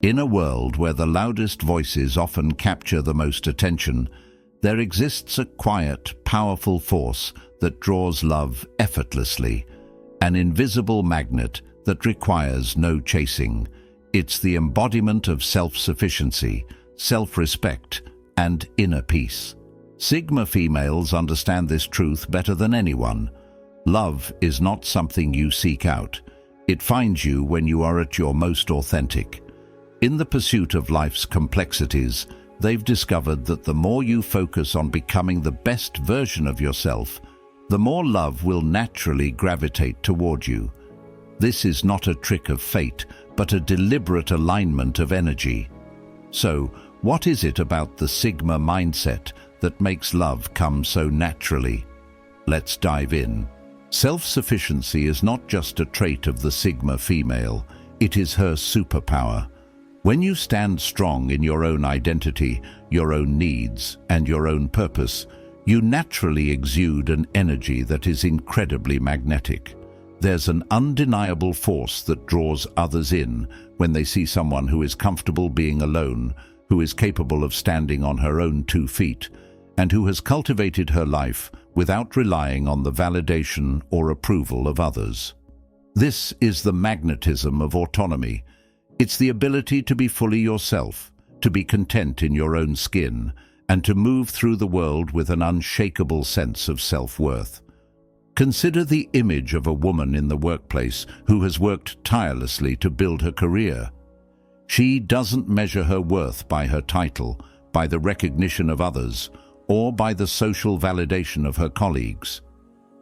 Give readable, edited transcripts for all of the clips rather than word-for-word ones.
In a world where the loudest voices often capture the most attention, there exists a quiet, powerful force that draws love effortlessly, an invisible magnet that requires no chasing. It's the embodiment of self-sufficiency, self-respect, and inner peace. Sigma females understand this truth better than anyone. Love is not something you seek out. It finds you when you are at your most authentic. In the pursuit of life's complexities, they've discovered that the more you focus on becoming the best version of yourself, the more love will naturally gravitate toward you. This is not a trick of fate, but a deliberate alignment of energy. So, what is it about the Sigma mindset that makes love come so naturally? Let's dive in. Self-sufficiency is not just a trait of the Sigma female, it is her superpower. When you stand strong in your own identity, your own needs, and your own purpose, you naturally exude an energy that is incredibly magnetic. There's an undeniable force that draws others in when they see someone who is comfortable being alone, who is capable of standing on her own 2 feet, and who has cultivated her life without relying on the validation or approval of others. This is the magnetism of autonomy. It's the ability to be fully yourself, to be content in your own skin, and to move through the world with an unshakable sense of self-worth. Consider the image of a woman in the workplace who has worked tirelessly to build her career. She doesn't measure her worth by her title, by the recognition of others, or by the social validation of her colleagues.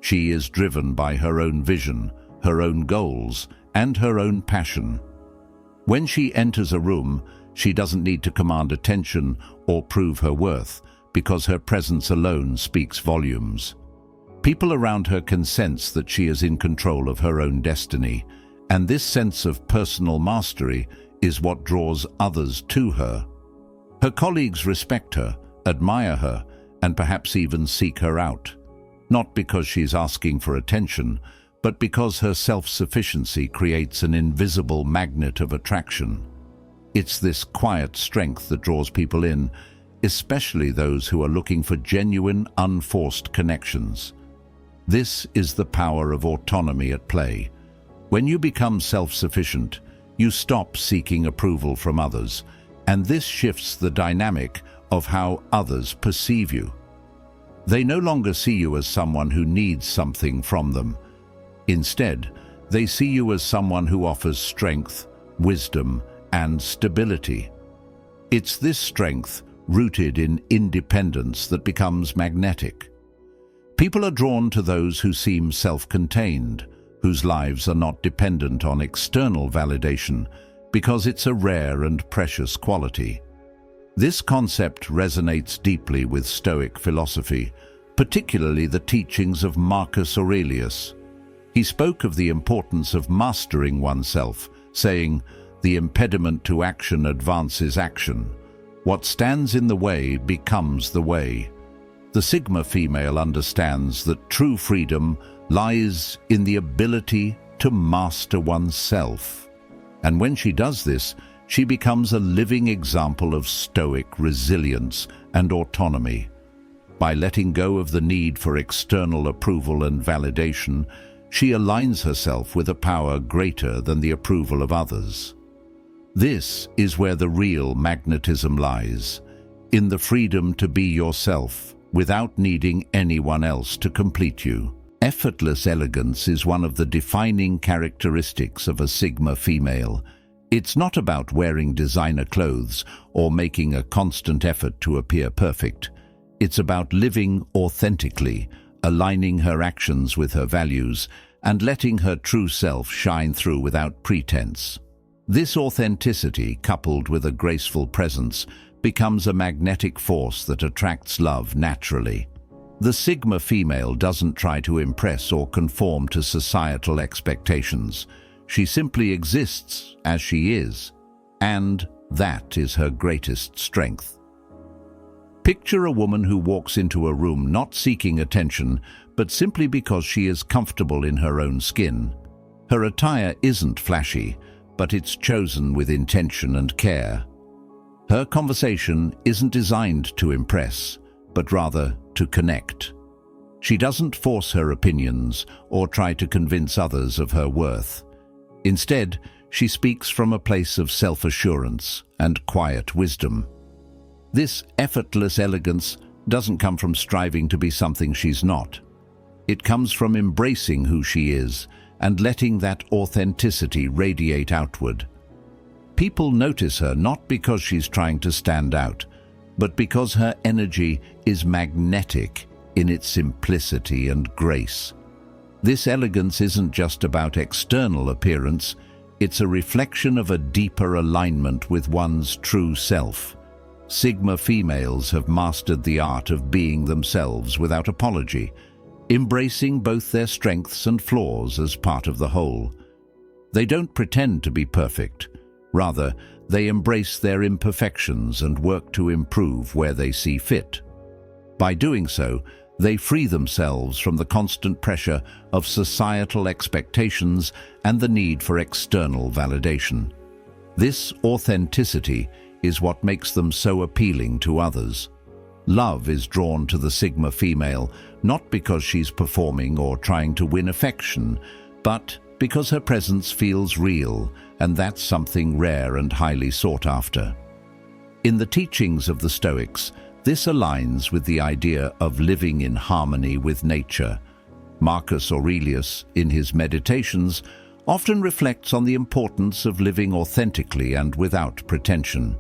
She is driven by her own vision, her own goals, and her own passion. When she enters a room, she doesn't need to command attention or prove her worth, because her presence alone speaks volumes. People around her can sense that she is in control of her own destiny, and this sense of personal mastery is what draws others to her. Her colleagues respect her, admire her, and perhaps even seek her out, not because she's asking for attention, but because her self-sufficiency creates an invisible magnet of attraction. It's this quiet strength that draws people in, especially those who are looking for genuine, unforced connections. This is the power of autonomy at play. When you become self-sufficient, you stop seeking approval from others, and this shifts the dynamic of how others perceive you. They no longer see you as someone who needs something from them. Instead, they see you as someone who offers strength, wisdom, and stability. It's this strength, rooted in independence, that becomes magnetic. People are drawn to those who seem self-contained, whose lives are not dependent on external validation, because it's a rare and precious quality. This concept resonates deeply with Stoic philosophy, particularly the teachings of Marcus Aurelius. He spoke of the importance of mastering oneself, saying, "The impediment to action advances action. What stands in the way becomes the way." The Sigma female understands that true freedom lies in the ability to master oneself. And when she does this, she becomes a living example of Stoic resilience and autonomy. By letting go of the need for external approval and validation, she aligns herself with a power greater than the approval of others. This is where the real magnetism lies, in the freedom to be yourself without needing anyone else to complete you. Effortless elegance is one of the defining characteristics of a Sigma female. It's not about wearing designer clothes or making a constant effort to appear perfect. It's about living authentically, aligning her actions with her values, and letting her true self shine through without pretense. This authenticity, coupled with a graceful presence, becomes a magnetic force that attracts love naturally. The Sigma female doesn't try to impress or conform to societal expectations. She simply exists as she is, and that is her greatest strength. Picture a woman who walks into a room not seeking attention, but simply because she is comfortable in her own skin. Her attire isn't flashy, but it's chosen with intention and care. Her conversation isn't designed to impress, but rather to connect. She doesn't force her opinions or try to convince others of her worth. Instead, she speaks from a place of self-assurance and quiet wisdom. This effortless elegance doesn't come from striving to be something she's not. It comes from embracing who she is and letting that authenticity radiate outward. People notice her not because she's trying to stand out, but because her energy is magnetic in its simplicity and grace. This elegance isn't just about external appearance, it's a reflection of a deeper alignment with one's true self. Sigma females have mastered the art of being themselves without apology, embracing both their strengths and flaws as part of the whole. They don't pretend to be perfect. Rather, they embrace their imperfections and work to improve where they see fit. By doing so, they free themselves from the constant pressure of societal expectations and the need for external validation. This authenticity is what makes them so appealing to others. Love is drawn to the Sigma female not because she's performing or trying to win affection, but because her presence feels real, and that's something rare and highly sought after. In the teachings of the Stoics, this aligns with the idea of living in harmony with nature. Marcus Aurelius, in his Meditations, often reflects on the importance of living authentically and without pretension.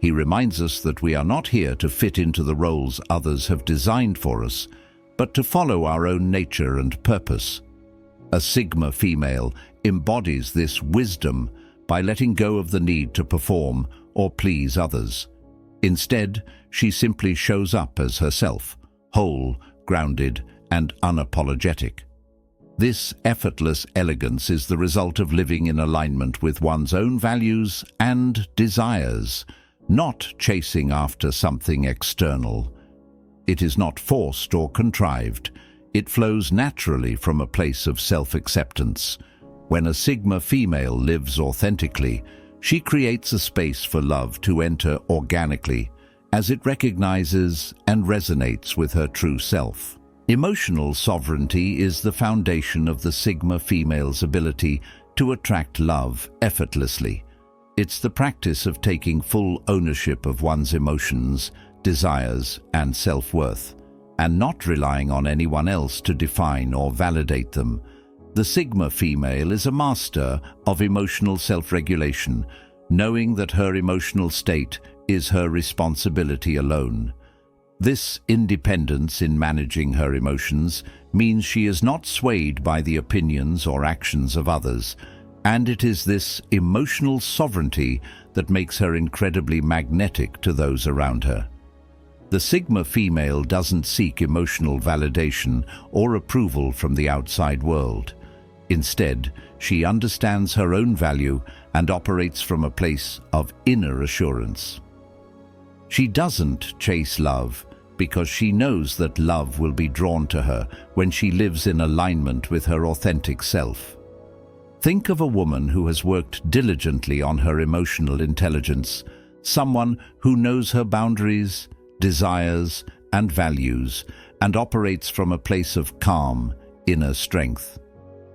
He reminds us that we are not here to fit into the roles others have designed for us, but to follow our own nature and purpose. A Sigma female embodies this wisdom by letting go of the need to perform or please others. Instead, she simply shows up as herself, whole, grounded, and unapologetic. This effortless elegance is the result of living in alignment with one's own values and desires, not chasing after something external. It is not forced or contrived. It flows naturally from a place of self-acceptance. When a Sigma female lives authentically, she creates a space for love to enter organically, as it recognizes and resonates with her true self. Emotional sovereignty is the foundation of the Sigma female's ability to attract love effortlessly. It's the practice of taking full ownership of one's emotions, desires, and self-worth, and not relying on anyone else to define or validate them. The Sigma female is a master of emotional self-regulation, knowing that her emotional state is her responsibility alone. This independence in managing her emotions means she is not swayed by the opinions or actions of others, and it is this emotional sovereignty that makes her incredibly magnetic to those around her. The Sigma female doesn't seek emotional validation or approval from the outside world. Instead, she understands her own value and operates from a place of inner assurance. She doesn't chase love because she knows that love will be drawn to her when she lives in alignment with her authentic self. Think of a woman who has worked diligently on her emotional intelligence, someone who knows her boundaries, desires, and values, and operates from a place of calm, inner strength.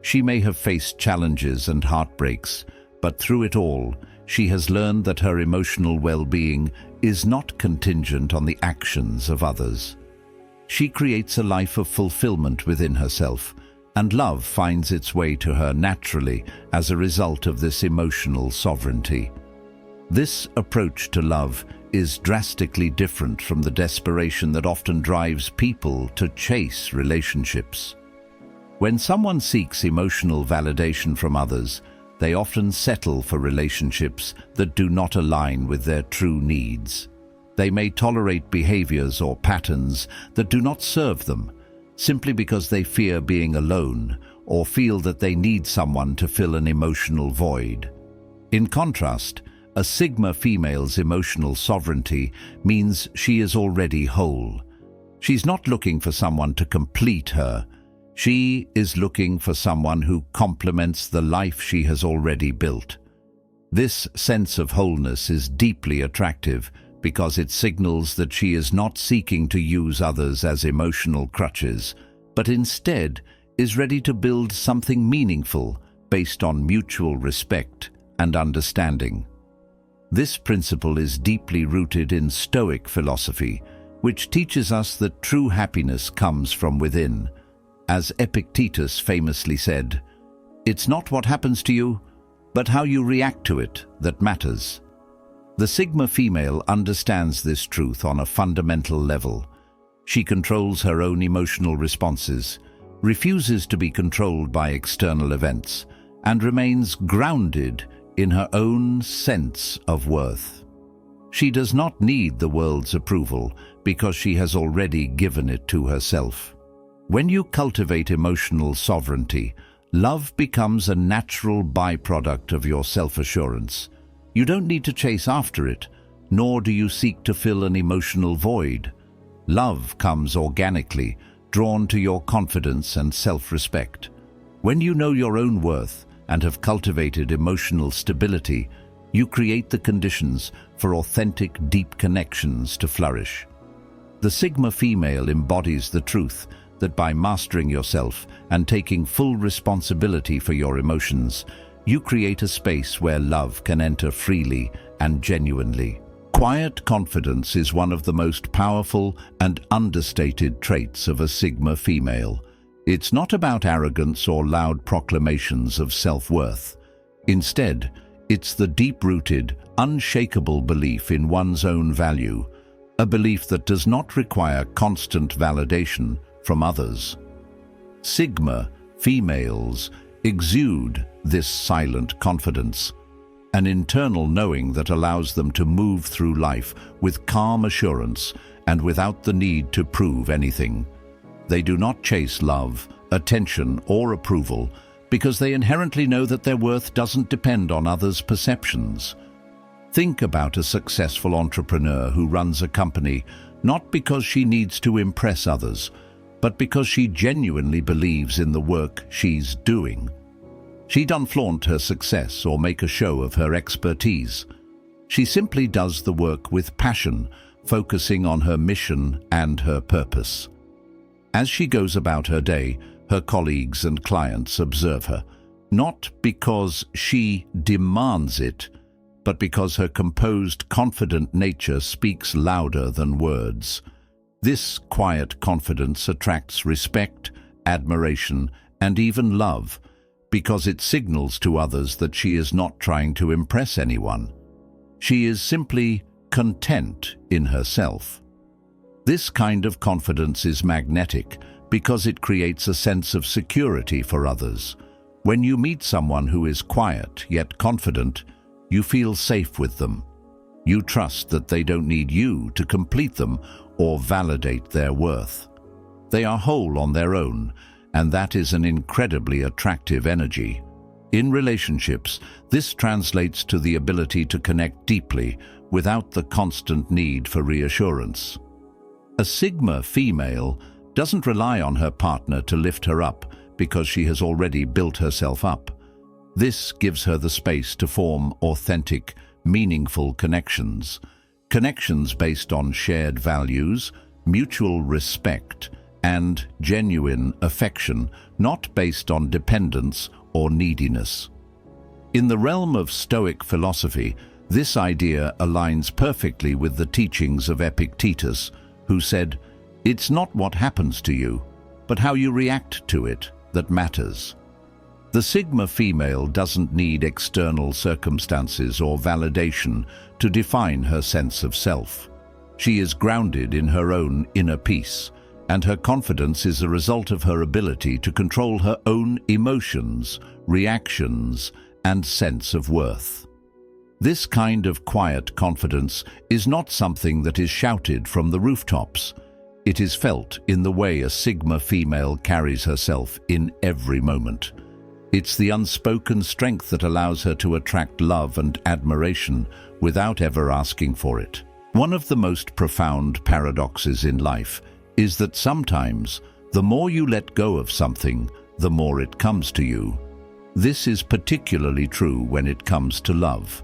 She may have faced challenges and heartbreaks, but through it all, she has learned that her emotional well-being is not contingent on the actions of others. She creates a life of fulfillment within herself, and love finds its way to her naturally as a result of this emotional sovereignty. This approach to love is drastically different from the desperation that often drives people to chase relationships. When someone seeks emotional validation from others, they often settle for relationships that do not align with their true needs. They may tolerate behaviors or patterns that do not serve them, simply because they fear being alone or feel that they need someone to fill an emotional void. In contrast, a Sigma female's emotional sovereignty means she is already whole. She's not looking for someone to complete her. She is looking for someone who complements the life she has already built. This sense of wholeness is deeply attractive because it signals that she is not seeking to use others as emotional crutches, but instead is ready to build something meaningful based on mutual respect and understanding. This principle is deeply rooted in Stoic philosophy, which teaches us that true happiness comes from within. As Epictetus famously said, "It's not what happens to you, but how you react to it that matters." The Sigma female understands this truth on a fundamental level. She controls her own emotional responses, refuses to be controlled by external events, and remains grounded in her own sense of worth. She does not need the world's approval because she has already given it to herself. When you cultivate emotional sovereignty, love becomes a natural byproduct of your self-assurance. You don't need to chase after it, nor do you seek to fill an emotional void. Love comes organically, drawn to your confidence and self-respect. When you know your own worth and have cultivated emotional stability, you create the conditions for authentic, deep connections to flourish. The Sigma female embodies the truth that by mastering yourself and taking full responsibility for your emotions, you create a space where love can enter freely and genuinely. Quiet confidence is one of the most powerful and understated traits of a Sigma female. It's not about arrogance or loud proclamations of self-worth. Instead, it's the deep-rooted, unshakable belief in one's own value, a belief that does not require constant validation from others. Sigma females exude this silent confidence, an internal knowing that allows them to move through life with calm assurance and without the need to prove anything. They do not chase love, attention, or approval because they inherently know that their worth doesn't depend on others' perceptions. Think about a successful entrepreneur who runs a company not because she needs to impress others, but because she genuinely believes in the work she's doing. She doesn't flaunt her success or make a show of her expertise. She simply does the work with passion, focusing on her mission and her purpose. As she goes about her day, her colleagues and clients observe her, not because she demands it, but because her composed, confident nature speaks louder than words. This quiet confidence attracts respect, admiration, and even love, because it signals to others that she is not trying to impress anyone. She is simply content in herself. This kind of confidence is magnetic because it creates a sense of security for others. When you meet someone who is quiet yet confident, you feel safe with them. You trust that they don't need you to complete them or validate their worth. They are whole on their own, and that is an incredibly attractive energy. In relationships, this translates to the ability to connect deeply without the constant need for reassurance. A Sigma female doesn't rely on her partner to lift her up because she has already built herself up. This gives her the space to form authentic, meaningful connections. Connections based on shared values, mutual respect, and genuine affection, not based on dependence or neediness. In the realm of Stoic philosophy, this idea aligns perfectly with the teachings of Epictetus, who said, "It's not what happens to you, but how you react to it that matters." The Sigma female doesn't need external circumstances or validation to define her sense of self. She is grounded in her own inner peace, and her confidence is a result of her ability to control her own emotions, reactions, and sense of worth. This kind of quiet confidence is not something that is shouted from the rooftops. It is felt in the way a Sigma female carries herself in every moment. It's the unspoken strength that allows her to attract love and admiration without ever asking for it. One of the most profound paradoxes in life is that sometimes the more you let go of something, the more it comes to you. This is particularly true when it comes to love.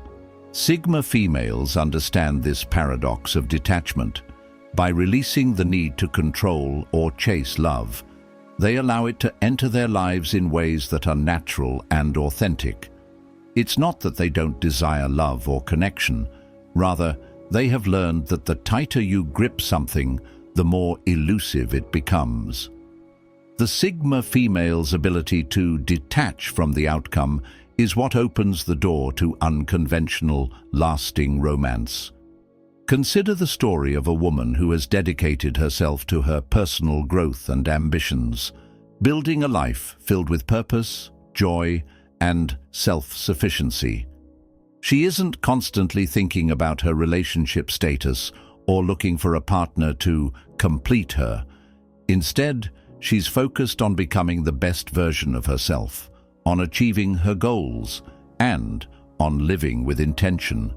Sigma females understand this paradox of detachment. By releasing the need to control or chase love, they allow it to enter their lives in ways that are natural and authentic. It's not that they don't desire love or connection. Rather, they have learned that the tighter you grip something, the more elusive it becomes. The Sigma female's ability to detach from the outcome is what opens the door to unconventional, lasting romance. Consider the story of a woman who has dedicated herself to her personal growth and ambitions, building a life filled with purpose, joy, and self-sufficiency. She isn't constantly thinking about her relationship status or looking for a partner to complete her. Instead, she's focused on becoming the best version of herself, on achieving her goals, and on living with intention.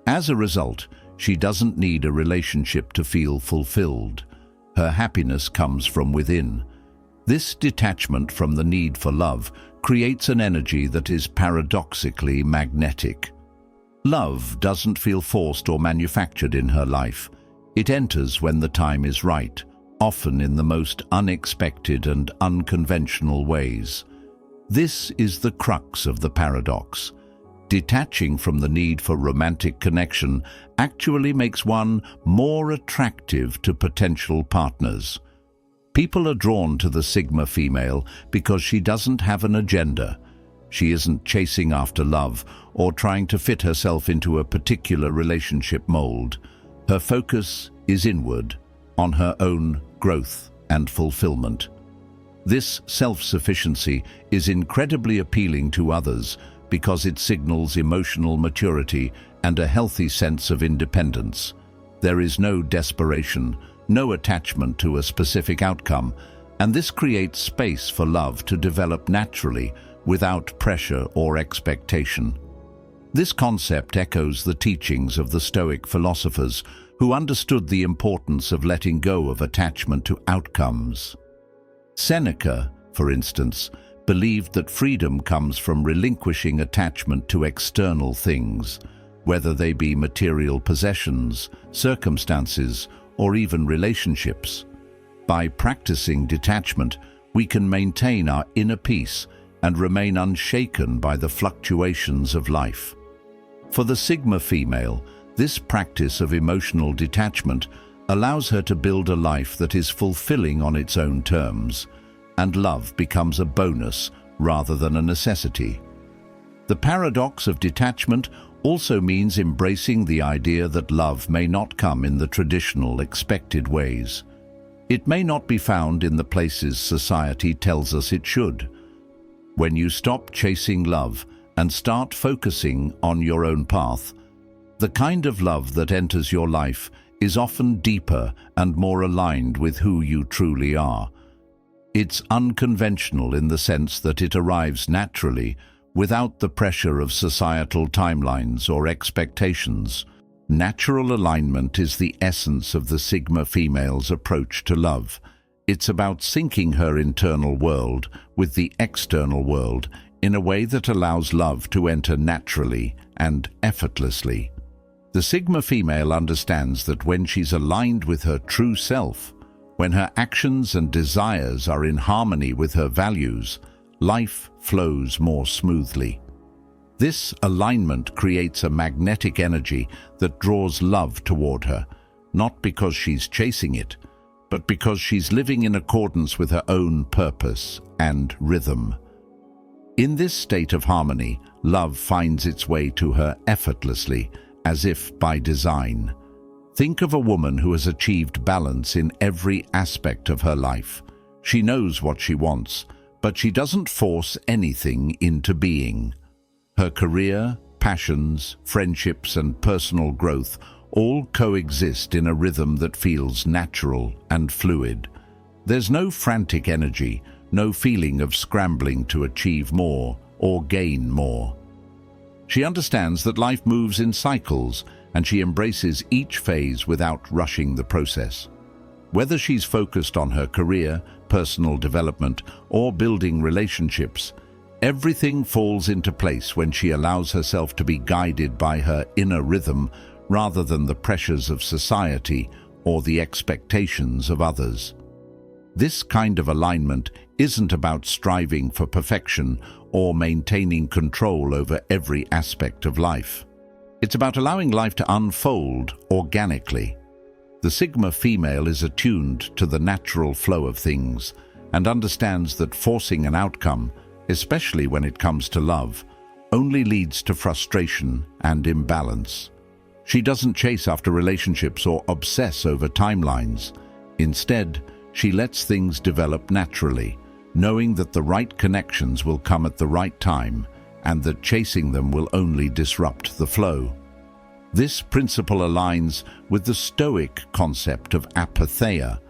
As a result, she doesn't need a relationship to feel fulfilled. Her happiness comes from within. This detachment from the need for love creates an energy that is paradoxically magnetic. Love doesn't feel forced or manufactured in her life. It enters when the time is right, often in the most unexpected and unconventional ways. This is the crux of the paradox. Detaching from the need for romantic connection actually makes one more attractive to potential partners. People are drawn to the Sigma female because she doesn't have an agenda. She isn't chasing after love or trying to fit herself into a particular relationship mold. Her focus is inward, on her own growth and fulfillment. This self-sufficiency is incredibly appealing to others because it signals emotional maturity and a healthy sense of independence. There is no desperation, no attachment to a specific outcome, and this creates space for love to develop naturally without pressure or expectation. This concept echoes the teachings of the Stoic philosophers who understood the importance of letting go of attachment to outcomes. Seneca, for instance, believed that freedom comes from relinquishing attachment to external things, whether they be material possessions, circumstances, or even relationships. By practicing detachment, we can maintain our inner peace and remain unshaken by the fluctuations of life. For the Sigma female, this practice of emotional detachment allows her to build a life that is fulfilling on its own terms, and love becomes a bonus rather than a necessity. The paradox of detachment also means embracing the idea that love may not come in the traditional expected ways. It may not be found in the places society tells us it should. When you stop chasing love and start focusing on your own path, the kind of love that enters your life is often deeper and more aligned with who you truly are. It's unconventional in the sense that it arrives naturally, without the pressure of societal timelines or expectations. Natural alignment is the essence of the Sigma female's approach to love. It's about syncing her internal world with the external world in a way that allows love to enter naturally and effortlessly. The Sigma female understands that when she's aligned with her true self, when her actions and desires are in harmony with her values, life flows more smoothly. This alignment creates a magnetic energy that draws love toward her, not because she's chasing it, but because she's living in accordance with her own purpose and rhythm. In this state of harmony, love finds its way to her effortlessly, as if by design. Think of a woman who has achieved balance in every aspect of her life. She knows what she wants, but she doesn't force anything into being. Her career, passions, friendships, and personal growth all coexist in a rhythm that feels natural and fluid. There's no frantic energy, no feeling of scrambling to achieve more or gain more. She understands that life moves in cycles, and she embraces each phase without rushing the process. Whether she's focused on her career, personal development, or building relationships, Everything falls into place when she allows herself to be guided by her inner rhythm rather than the pressures of society or the expectations of others. This kind of alignment isn't about striving for perfection or maintaining control over every aspect of life. It's about allowing life to unfold organically. The Sigma female is attuned to the natural flow of things and understands that forcing an outcome, especially when it comes to love, only leads to frustration and imbalance. She doesn't chase after relationships or obsess over timelines. Instead, she lets things develop naturally, knowing that the right connections will come at the right time and that chasing them will only disrupt the flow. This principle aligns with the Stoic concept of apatheia,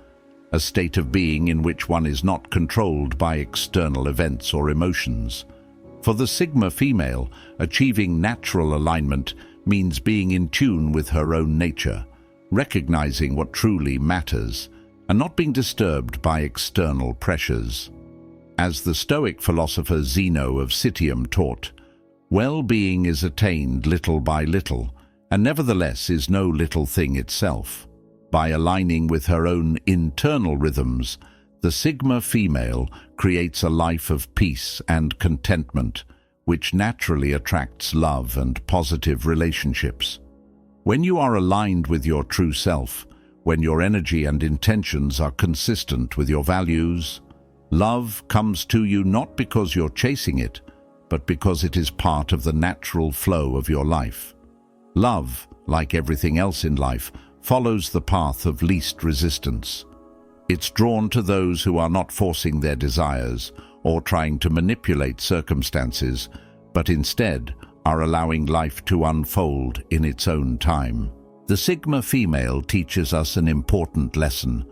a state of being in which one is not controlled by external events or emotions. For the Sigma female, achieving natural alignment means being in tune with her own nature, recognizing what truly matters, and not being disturbed by external pressures. As the Stoic philosopher Zeno of Citium taught, well-being is attained little by little, and nevertheless is no little thing itself. By aligning with her own internal rhythms, the Sigma female creates a life of peace and contentment, which naturally attracts love and positive relationships. When you are aligned with your true self, when your energy and intentions are consistent with your values, love comes to you not because you're chasing it, but because it is part of the natural flow of your life. Love, like everything else in life, follows the path of least resistance. It's drawn to those who are not forcing their desires or trying to manipulate circumstances, but instead are allowing life to unfold in its own time. The Sigma female teaches us an important lesson.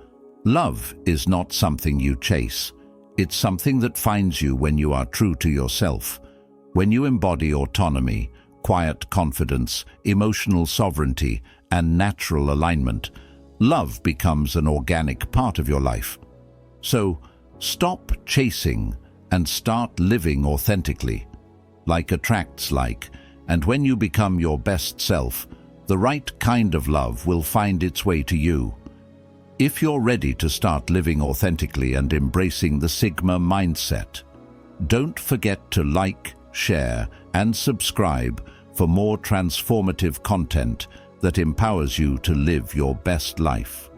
Love is not something you chase. It's something that finds you when you are true to yourself. When you embody autonomy, quiet confidence, emotional sovereignty, and natural alignment, love becomes an organic part of your life. So, stop chasing and start living authentically. Like attracts like, and when you become your best self, the right kind of love will find its way to you. If you're ready to start living authentically and embracing the Sigma mindset, don't forget to like, share, and subscribe for more transformative content that empowers you to live your best life.